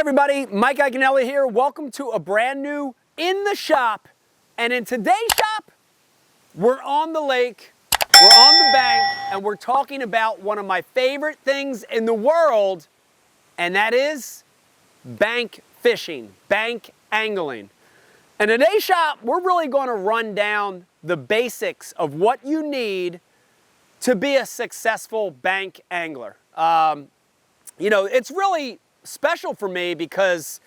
everybody, Mike Iaconelli here. Welcome to a brand new In the Shop. And in today's shop, we're on the lake, we're on the bank, and we're talking about one of my favorite things in the world, and that is bank fishing, bank angling. In today's shop, we're really going to run down the basics of what you need to be a successful bank angler. It's really special for me because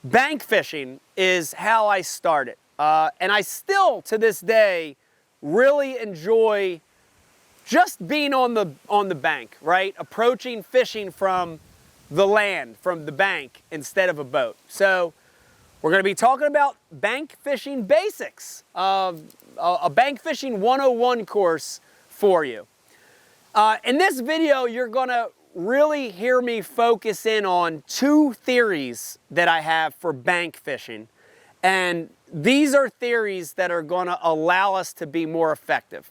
bank fishing is how I started. And I still, to this day, really enjoy just being on the bank, right? Approaching fishing from the land, from the bank, instead of a boat. So we're going to be talking about bank fishing basics, a bank fishing 101 course for you. In this video, you're going to really hear me focus in on two theories that I have for bank fishing. And these are theories that are going to allow us to be more effective.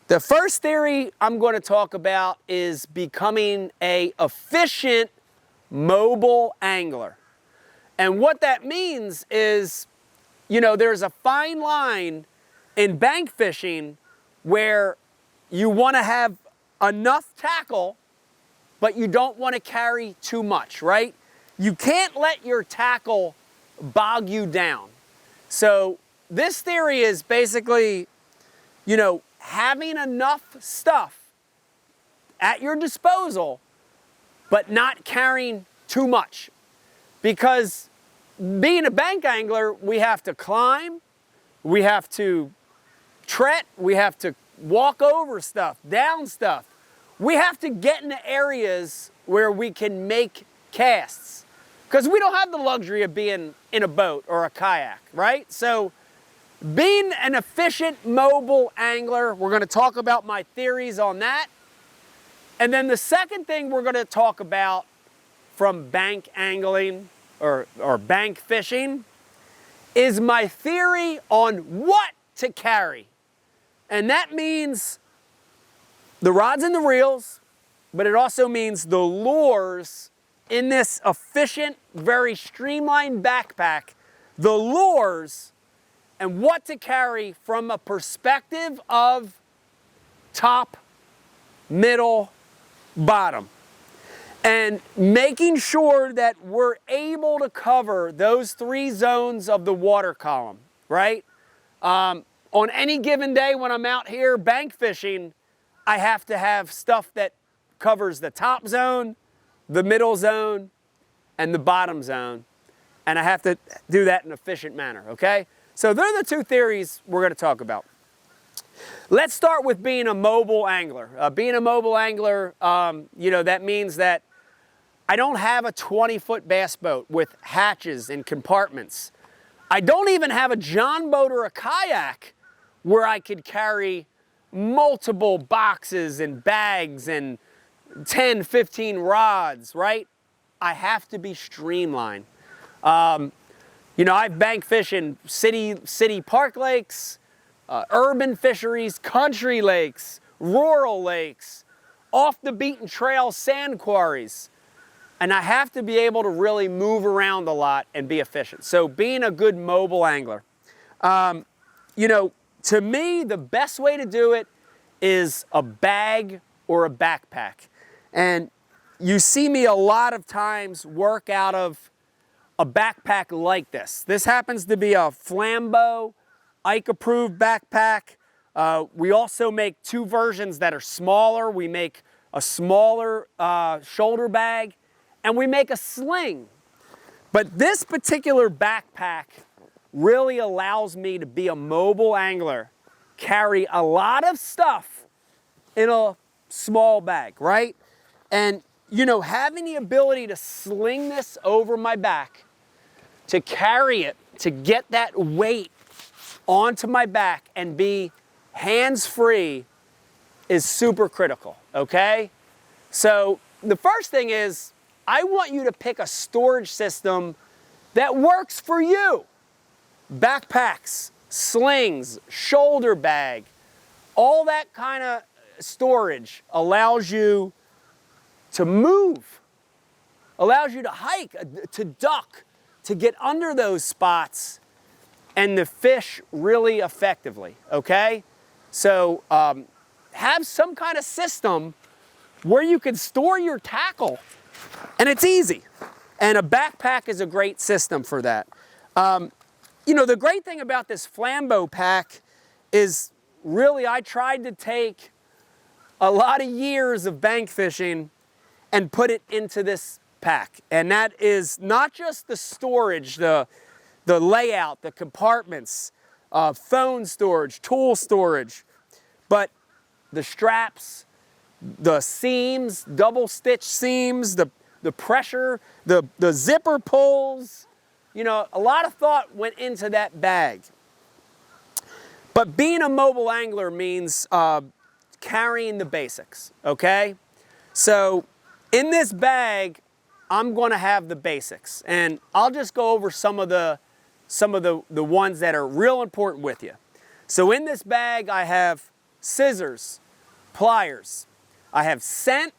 The first theory I'm going to talk about is becoming an efficient mobile angler. And what that means is, there's a fine line in bank fishing where you want to have enough tackle, but you don't want to carry too much, right? You can't let your tackle bog you down. So this theory is basically, having enough stuff at your disposal, but not carrying too much. Because being a bank angler, we have to climb, we have to trek, we have to walk over stuff, down stuff. We have to get into areas where we can make casts because we don't have the luxury of being in a boat or a kayak, right? So being an efficient mobile angler, we're going to talk about my theories on that. And then the second thing we're going to talk about from bank angling or bank fishing is my theory on what to carry. And that means the rods and the reels, but it also means the lures in this efficient, very streamlined backpack, the lures and what to carry from a perspective of top, middle, bottom. And making sure that we're able to cover those three zones of the water column, right? On any given day when I'm out here bank fishing, I have to have stuff that covers the top zone, the middle zone, and the bottom zone. And I have to do that in an efficient manner, okay? So they're the two theories we're going to talk about. Let's start with being a mobile angler. Being a mobile angler, that means that I don't have a 20-foot bass boat with hatches and compartments. I don't even have a John boat or a kayak where I could carry multiple boxes and bags and 10, 15 rods, right? I have to be streamlined. I've bank fished in city park lakes, urban fisheries, country lakes, rural lakes, off the beaten trail sand quarries. And I have to be able to really move around a lot and be efficient. So being a good mobile angler. To me, the best way to do it is a bag or a backpack. And you see me a lot of times work out of a backpack like this. This happens to be a Flambeau Ike approved backpack. We also make two versions that are smaller. We make a smaller shoulder bag and we make a sling. But this particular backpack really allows me to be a mobile angler, carry a lot of stuff in a small bag, right? And, having the ability to sling this over my back, to carry it, to get that weight onto my back and be hands-free is super critical, okay? So the first thing is, I want you to pick a storage system that works for you. Backpacks, slings, shoulder bag, all that kind of storage allows you to move allows you to hike, to duck, to get under those spots and to fish really effectively, okay? So have some kind of system where you can store your tackle, and it's easy. And a backpack is a great system for that. You know, the great thing about this Flambeau pack is really I tried to take a lot of years of bank fishing and put it into this pack. And that is not just the storage, the layout, the compartments, phone storage, tool storage, but the straps, the seams, double stitch seams, the pressure, the zipper pulls. You know, a lot of thought went into that bag. But being a mobile angler means carrying the basics, okay? So in this bag, I'm going to have the basics, and I'll just go over some of the ones that are real important with you. So in this bag, I have scissors, pliers, I have scent,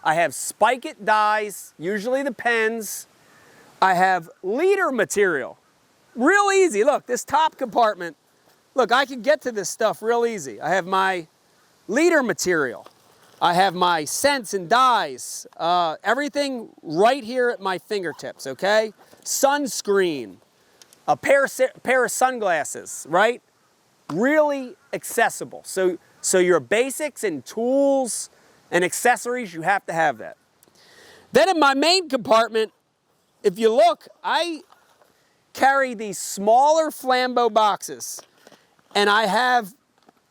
I have spike it dies, usually the pens, I have leader material, real easy. Look, this top compartment, look, I can get to this stuff real easy. I have my leader material. I have my scents and dyes, everything right here at my fingertips, okay? Sunscreen, a pair of sunglasses, right? Really accessible. So your basics and tools and accessories, you have to have that. Then in my main compartment, if you look, I carry these smaller Flambeau boxes, and I have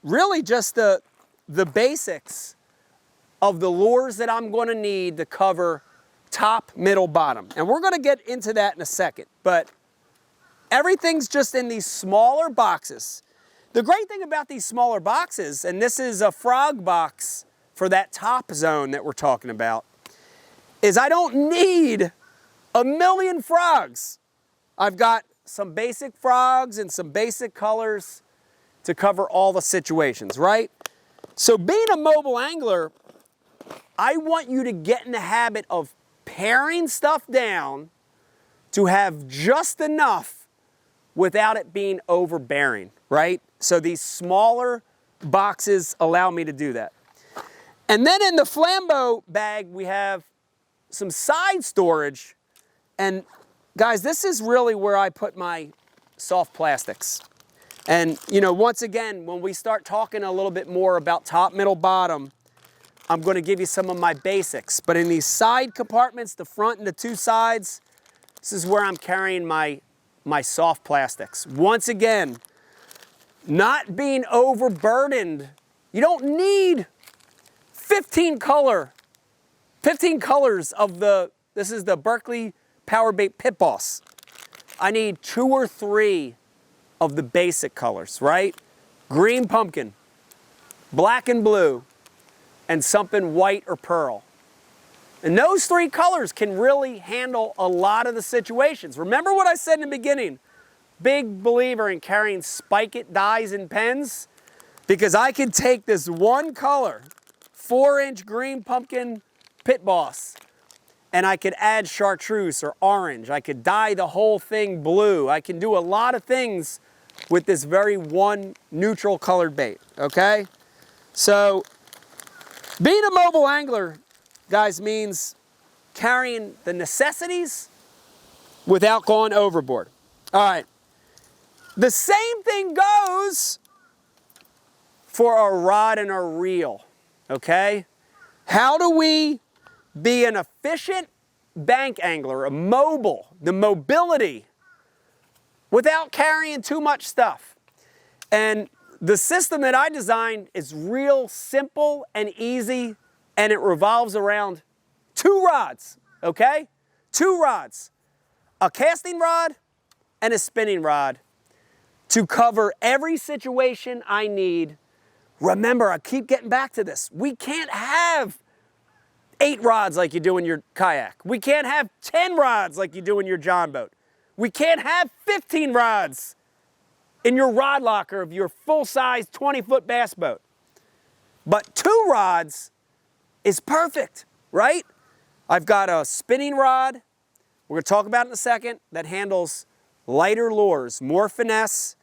really just the basics of the lures that I'm going to need to cover top, middle, bottom. And we're going to get into that in a second, but everything's just in these smaller boxes. The great thing about these smaller boxes, and this is a frog box for that top zone that we're talking about, is I don't need a million frogs. I've got some basic frogs and some basic colors to cover all the situations, right? So being a mobile angler, I want you to get in the habit of paring stuff down to have just enough without it being overbearing, right? So these smaller boxes allow me to do that. And then in the Flambeau bag, we have some side storage. And guys, this is really where I put my soft plastics. And you know, once again, when we start talking a little bit more about top, middle, bottom, I'm going to give you some of my basics. But in these side compartments, the front and the two sides, this is where I'm carrying my soft plastics. Once again, not being overburdened. You don't need 15 colors of this is the Berkley Power Bait Pit Boss. I need 2 or 3 of the basic colors, right? Green pumpkin, black and blue, and something white or pearl. And those 3 colors can really handle a lot of the situations. Remember what I said in the beginning? Big believer in carrying spike it dyes and pens, because I can take this one color, 4-inch green pumpkin Pit Boss, and I could add chartreuse or orange. I could dye the whole thing blue. I can do a lot of things with this very one neutral colored bait, okay? So being a mobile angler, guys, means carrying the necessities without going overboard. All right. The same thing goes for a rod and a reel, okay? How do we be an efficient bank angler, the mobility, without carrying too much stuff? And the system that I designed is real simple and easy, and it revolves around 2 rods, okay? 2 rods, a casting rod and a spinning rod to cover every situation I need. Remember, I keep getting back to this. We can't have 8 rods like you do in your kayak. We can't have 10 rods like you do in your John boat. We can't have 15 rods in your rod locker of your full-size 20-foot bass boat. But 2 rods is perfect, right? I've got a spinning rod, we're going to talk about it in a second, that handles lighter lures, more finesse,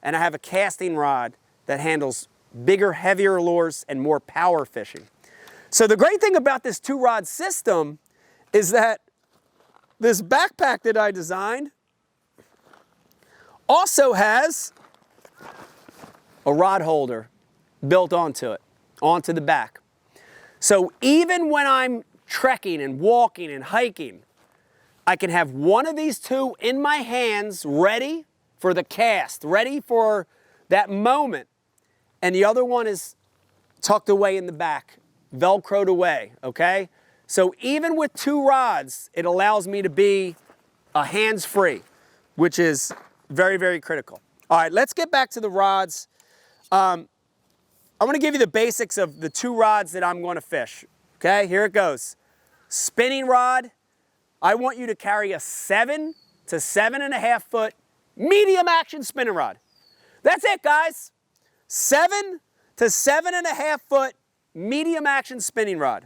and I have a casting rod that handles bigger, heavier lures and more power fishing. So the great thing about this 2-rod system is that this backpack that I designed also has a rod holder built onto it, onto the back. So even when I'm trekking and walking and hiking, I can have one of these two in my hands ready for the cast, ready for that moment, and the other one is tucked away in the back, Velcroed away, okay? So even with 2 rods, it allows me to be hands-free, which is very, very critical. All right, let's get back to the rods. I want to give you the basics of the 2 rods that I'm going to fish. Okay, here it goes. Spinning rod, I want you to carry a 7 to 7.5 foot medium action spinning rod. That's it, guys. 7 to 7.5 foot medium action spinning rod.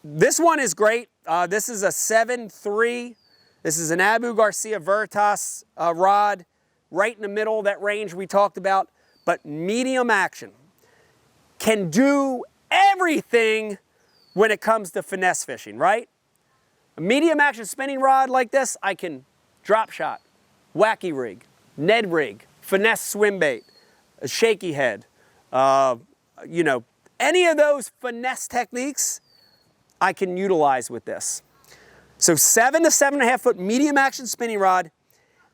This one is great. This is a 7.3. This is an Abu Garcia Veritas rod, right in the middle of that range we talked about, but medium action. Can do everything when it comes to finesse fishing, right? A medium action spinning rod like this, I can drop shot, wacky rig, Ned rig, finesse swim bait, a shaky head, you know, any of those finesse techniques I can utilize with this. So 7 to 7.5 foot medium action spinning rod,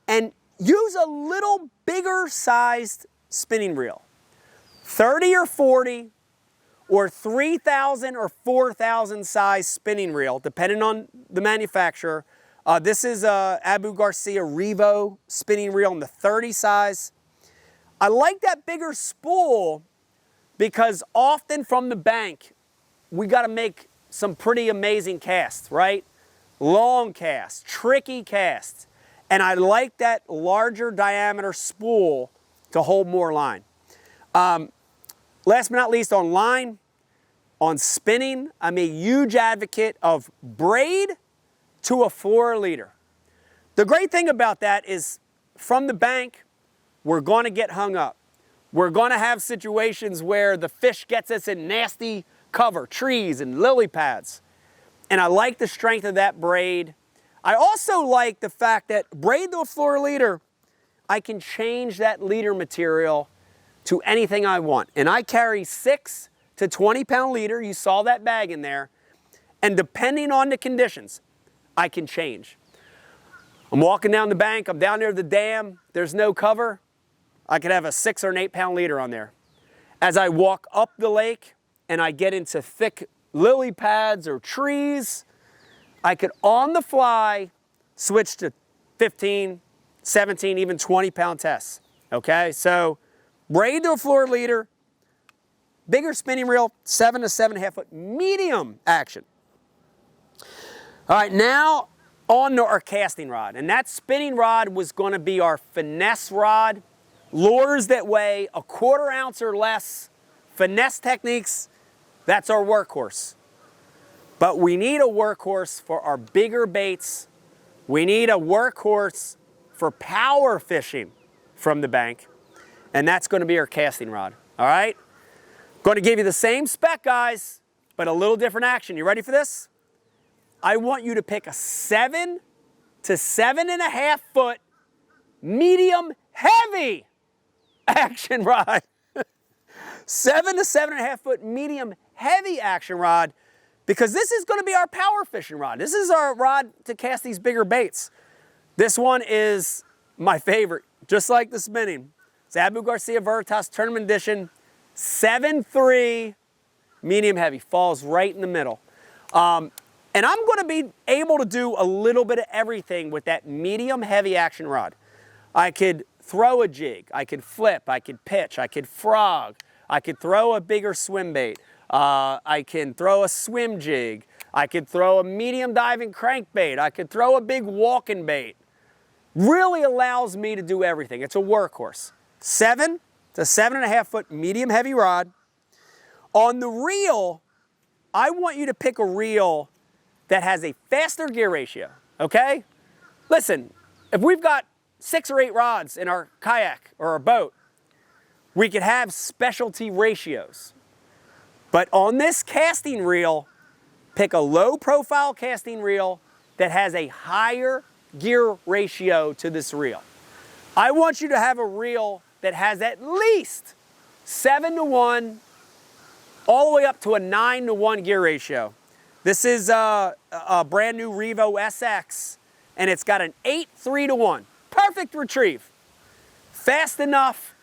and use a little bigger sized spinning reel, 30 or 40 or 3,000 or 4,000 size spinning reel, depending on the manufacturer. This is a Abu Garcia Revo spinning reel in the 30 size. I like that bigger spool because often from the bank, we got to make some pretty amazing casts, right? Long casts, tricky casts. And I like that larger diameter spool to hold more line. Last but not least, on line, on spinning, I'm a huge advocate of braid to a fluoro leader. The great thing about that is from the bank, we're going to get hung up. We're going to have situations where the fish gets us in nasty cover, trees and lily pads. And I like the strength of that braid. I also like the fact that braid to a fluoro leader, I can change that leader material to anything I want. And I carry 6 to 20 pound leader. You saw that bag in there. And depending on the conditions, I can change. I'm walking down the bank, I'm down near the dam, there's no cover. I could have a 6 or an 8 pound leader on there. As I walk up the lake and I get into thick lily pads or trees, I could on the fly switch to 15, 17, even 20 pound tests. Okay, so braid to a fluoro leader, bigger spinning reel, 7 to 7.5 foot medium action. All right, now on to our casting rod. And that spinning rod was going to be our finesse rod. Lures that weigh a 1/4 ounce or less, finesse techniques, that's our workhorse. But we need a workhorse for our bigger baits. We need a workhorse for power fishing from the bank. And that's going to be our casting rod, all right? Going to give you the same spec, guys, but a little different action. You ready for this? I want you to pick a 7 to 7.5 foot medium heavy action rod. 7 to 7.5 foot medium heavy action rod, because this is going to be our power fishing rod. This is our rod to cast these bigger baits. This one is my favorite, just like the spinning. It's Abu Garcia Veritas Tournament Edition, 7.3 medium heavy, falls right in the middle. And I'm going to be able to do a little bit of everything with that medium heavy action rod. I could throw a jig, I could flip, I could pitch, I could frog, I could throw a bigger swim bait, I can throw a swim jig, I could throw a medium diving crankbait, I could throw a big walking bait. Really allows me to do everything. It's a workhorse. 7 to 7.5 foot medium heavy rod. On the reel, I want you to pick a reel that has a faster gear ratio, okay? Listen, if we've got 6 or 8 rods in our kayak or our boat, we could have specialty ratios. But on this casting reel, pick a low profile casting reel that has a higher gear ratio to this reel. I want you to have a reel that has at least 7-to-1, all the way up to a 9-to-1 gear ratio. This is a brand new Revo SX, and it's got an 8-3-to-1. Perfect retrieve. Fast enough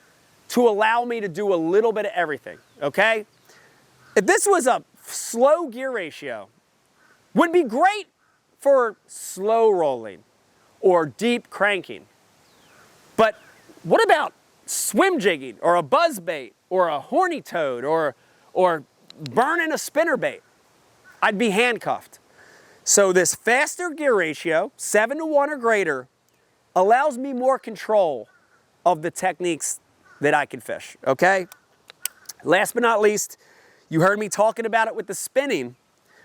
to allow me to do a little bit of everything, okay? If this was a slow gear ratio, would be great for slow rolling or deep cranking. But what about swim jigging or a buzz bait or a horny toad or burning a spinner bait? I'd be handcuffed. So this faster gear ratio, 7-to-1 or greater, allows me more control of the techniques that I can fish, okay? Last but not least, you heard me talking about it with the spinning.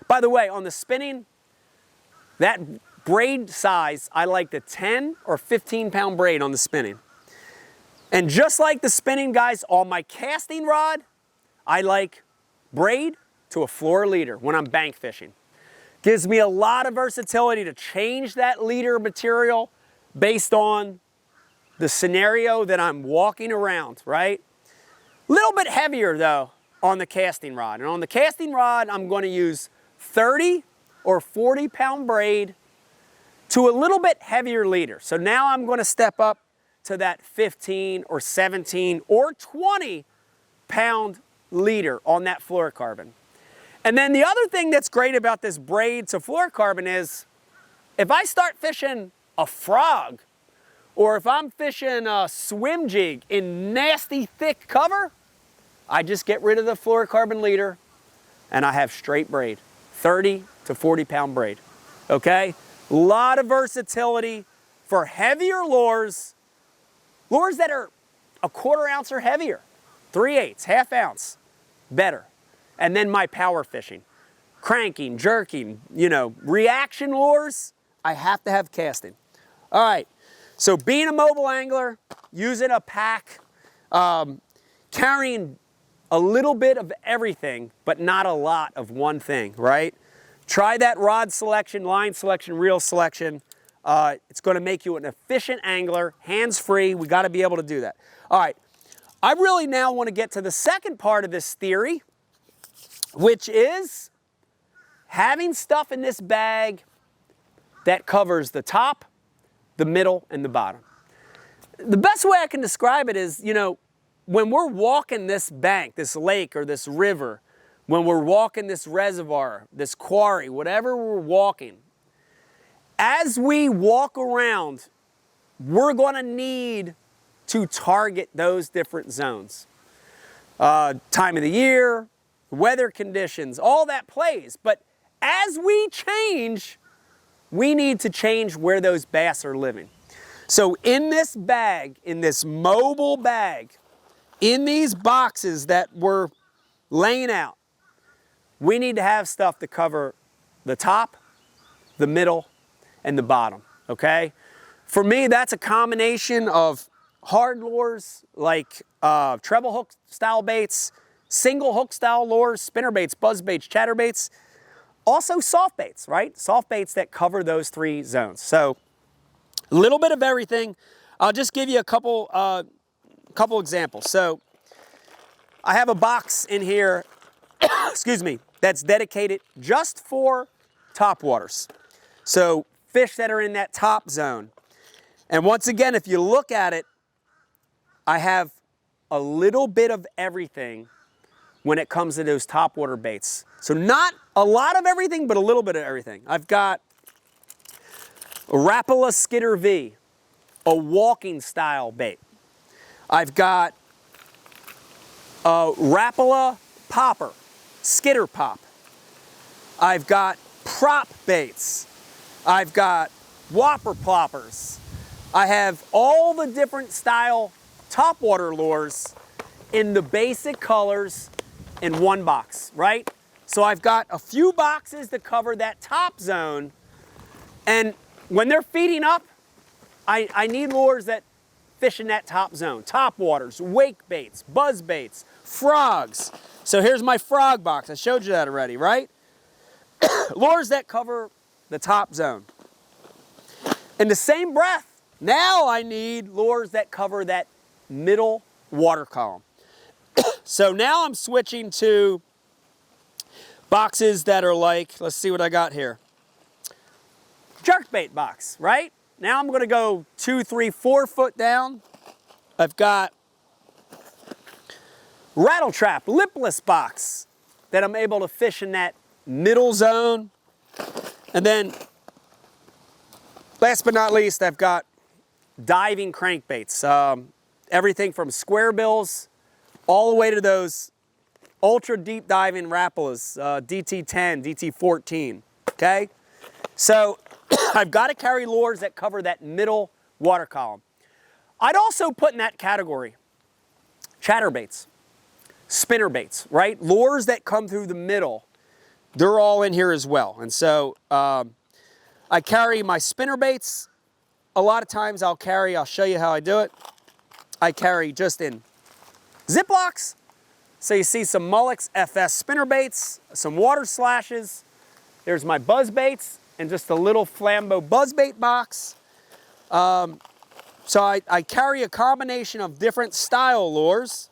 By the way, on the spinning, that braid size, I like the 10 or 15 pound braid on the spinning. And just like the spinning, guys, on my casting rod, I like braid to a floor leader when I'm bank fishing. Gives me a lot of versatility to change that leader material based on the scenario that I'm walking around, right? A little bit heavier though on the casting rod. And on the casting rod, I'm going to use 30 or 40 pound braid to a little bit heavier leader. So now I'm going to step up to that 15 or 17 or 20 pound leader on that fluorocarbon. And then the other thing that's great about this braid to fluorocarbon is if I start fishing a frog or if I'm fishing a swim jig in nasty thick cover, I just get rid of the fluorocarbon leader and I have straight braid, 30 to 40 pound braid, okay? A lot of versatility for heavier lures that are a 1/4 ounce or heavier, 3/8, ½ ounce, better. And then my power fishing, cranking, jerking, you know, reaction lures, I have to have casting. All right, so being a mobile angler, using a pack, carrying a little bit of everything, but not a lot of one thing, right? Try that rod selection, line selection, reel selection. It's going to make you an efficient angler, hands-free. We got to be able to do that. All right, I really now want to get to the second part of this theory, which is having stuff in this bag that covers the top, the middle, and the bottom. The best way I can describe it is, you know, when we're walking this bank, this lake or this river, when we're walking this reservoir, this quarry, whatever we're walking, as we walk around, we're going to need to target those different zones. Time of the year, weather conditions, all that plays. But as we change, we need to change where those bass are living. So in this bag, in this mobile bag, in these boxes that we're laying out, we need to have stuff to cover the top, the middle, and the bottom, okay? For me, that's a combination of hard lures like treble hook style baits, single hook style lures, spinner baits, buzz baits, chatter baits, also soft baits, right? Soft baits that cover those 3 zones. So a little bit of everything. I'll just give you a couple examples. So I have a box in here, excuse me, that's dedicated just for top waters. So fish that are in that top zone. And once again, if you look at it, I have a little bit of everything when it comes to those top water baits. So not a lot of everything, but a little bit of everything. I've got a Rapala Skidder V, a walking style bait. I've got a Rapala Popper, Skidder Pop. I've got prop baits. I've got whopper ploppers. I have all the different style topwater lures in the basic colors in one box, right? So I've got a few boxes to cover that top zone. And when they're feeding up, I need lures that fish in that top zone. Top waters, wake baits, buzz baits, frogs. So here's my frog box. I showed you that already, right? Lures that cover the top zone. In the same breath, now I need lures that cover that middle water column. So now I'm switching to boxes that are like, let's see what I got here. Jerkbait box, right? Now I'm gonna go 2, 3, 4 foot down. I've got rattle trap, lipless box that I'm able to fish in that middle zone. And then last but not least, I've got diving crankbaits. Everything from square bills all the way to those ultra deep diving Rappalas, DT10, DT14, okay? So I've got to carry lures that cover that middle water column. I'd also put in that category chatterbaits, spinnerbaits, right? Lures that come through the middle, they're all in here as well. And so I carry my spinnerbaits. A lot of times I'll show you how I do it. I carry just in Ziplocs. So you see some Mullex FS spinnerbaits, some water slashes. There's my buzz baits and just a little Flambeau buzz bait box. So I carry a combination of different style lures.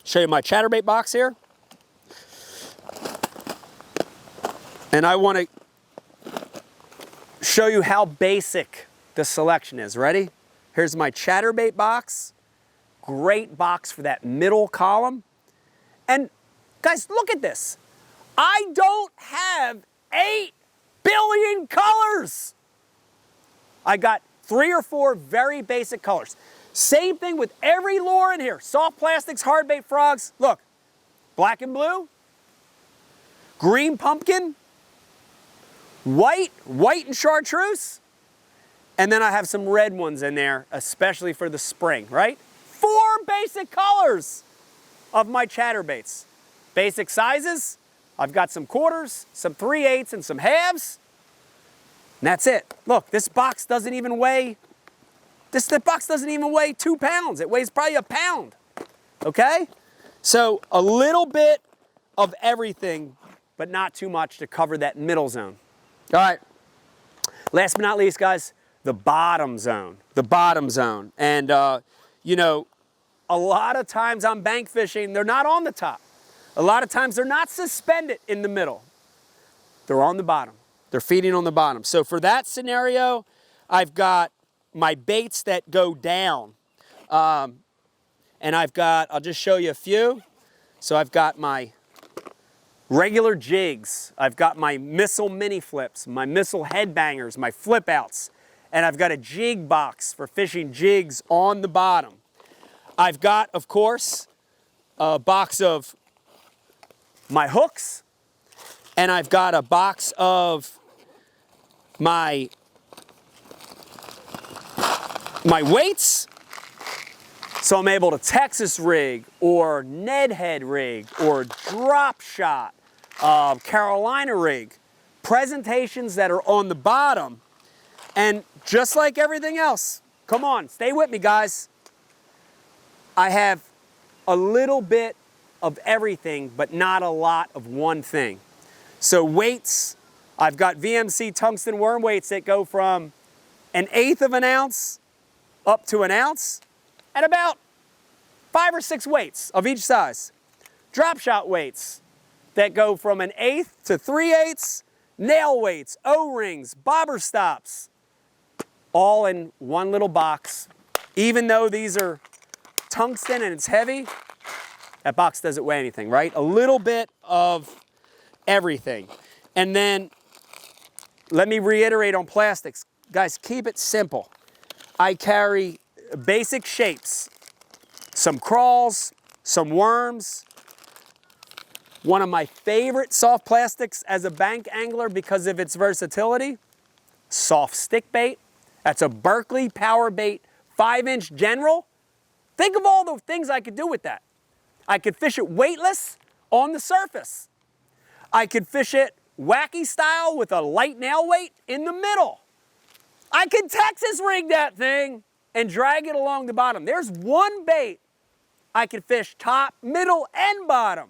Show you my chatterbait box here. And I want to show you how basic the selection is. Ready? Here's my chatterbait box. Great box for that middle column. And guys, look at this. I don't have 8 billion colors. I got 3 or 4 very basic colors. Same thing with every lure in here. Soft plastics, hard bait frogs. Look, black and blue, green pumpkin, white and chartreuse, and then I have some red ones in there, especially for the spring, right? 4 basic colors of my chatterbaits. Basic sizes, I've got some quarters, some 3/8, and some halves. And that's it. Look, this box doesn't even weigh, this box doesn't even weigh 2 pounds. It weighs probably a pound, okay? So a little bit of everything, but not too much to cover that middle zone. All right, last but not least, guys, the bottom zone, And, you know, a lot of times on bank fishing, they're not on the top. A lot of times they're not suspended in the middle. They're on the bottom. They're feeding on the bottom. So for that scenario, I've got my baits that go down. And I'll just show you a few. So I've got my regular jigs. I've got my missile mini flips, my missile headbangers, my flip outs. And I've got a jig box for fishing jigs on the bottom. I've got, of course, a box of my hooks, and I've got a box of my weights. So I'm able to Texas rig or Ned head rig or drop shot, Carolina rig, presentations that are on the bottom. And just like everything else, come on, stay with me, guys. I have a little bit of everything, but not a lot of one thing. So weights, I've got VMC tungsten worm weights that go from 1/8 of an ounce up to 1 ounce, and about 5 or 6 weights of each size. Drop shot weights that go from 1/8 to 3/8, nail weights, O-rings, bobber stops, all in one little box. Even though these are tungsten and it's heavy, that box doesn't weigh anything, right? A little bit of everything. And then let me reiterate on plastics. Guys, keep it simple. I carry basic shapes, some crawls, some worms. One of my favorite soft plastics as a bank angler because of its versatility, soft stick bait. That's a Berkley power bait 5-inch general. Think of all the things I could do with that. I could fish it weightless on the surface. I could fish it wacky style with a light nail weight in the middle. I could Texas rig that thing and drag it along the bottom. There's one bait I could fish top, middle, and bottom.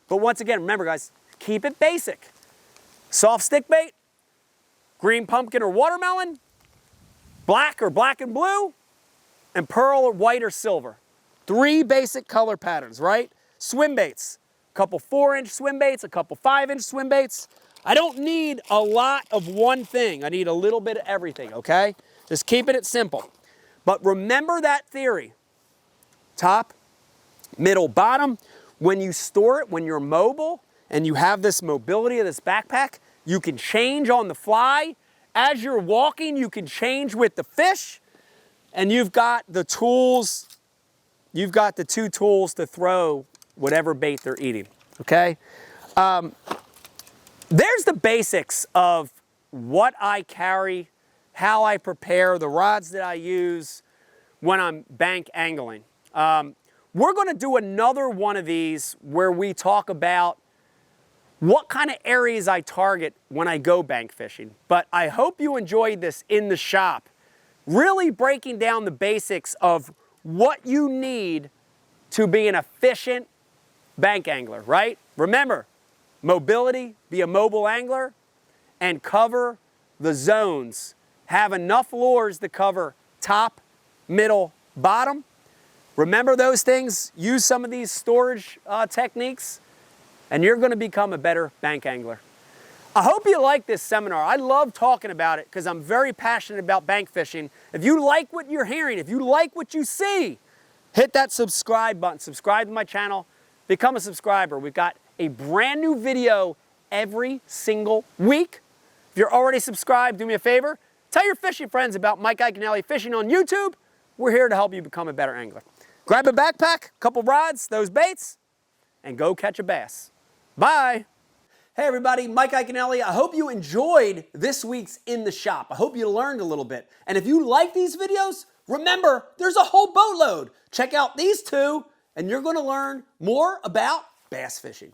But once again, remember guys, keep it basic. Soft stick bait, green pumpkin or watermelon, black or black and blue, and pearl or white or silver. 3 basic color patterns, right? Swim baits, a couple 4-inch swim baits, a couple 5-inch swim baits. I don't need a lot of one thing. I need a little bit of everything, okay? Just keeping it simple. But remember that theory. Top, middle, bottom. When you store it, when you're mobile and you have this mobility of this backpack, you can change on the fly. As you're walking, you can change with the fish, and you've got the tools, you've got the 2 tools to throw whatever bait they're eating, okay? There's the basics of what I carry, how I prepare, the rods that I use when I'm bank angling. We're gonna do another one of these where we talk about what kind of areas I target when I go bank fishing. But I hope you enjoyed this in the shop, really breaking down the basics of what you need to be an efficient bank angler, right? Remember, mobility, be a mobile angler, and cover the zones. Have enough lures to cover top, middle, bottom. Remember those things, use some of these storage techniques, and you're gonna become a better bank angler. I hope you like this seminar. I love talking about it because I'm very passionate about bank fishing. If you like what you're hearing, if you like what you see, hit that subscribe button, subscribe to my channel, become a subscriber. We've got a brand new video every single week. If you're already subscribed, do me a favor, tell your fishing friends about Mike Iaconelli Fishing on YouTube. We're here to help you become a better angler. Grab a backpack, a couple rods, those baits, and go catch a bass. Bye. Hey everybody, Mike Iaconelli. I hope you enjoyed this week's In the Shop. I hope you learned a little bit. And if you like these videos, remember, there's a whole boatload. Check out these 2, and you're gonna learn more about bass fishing.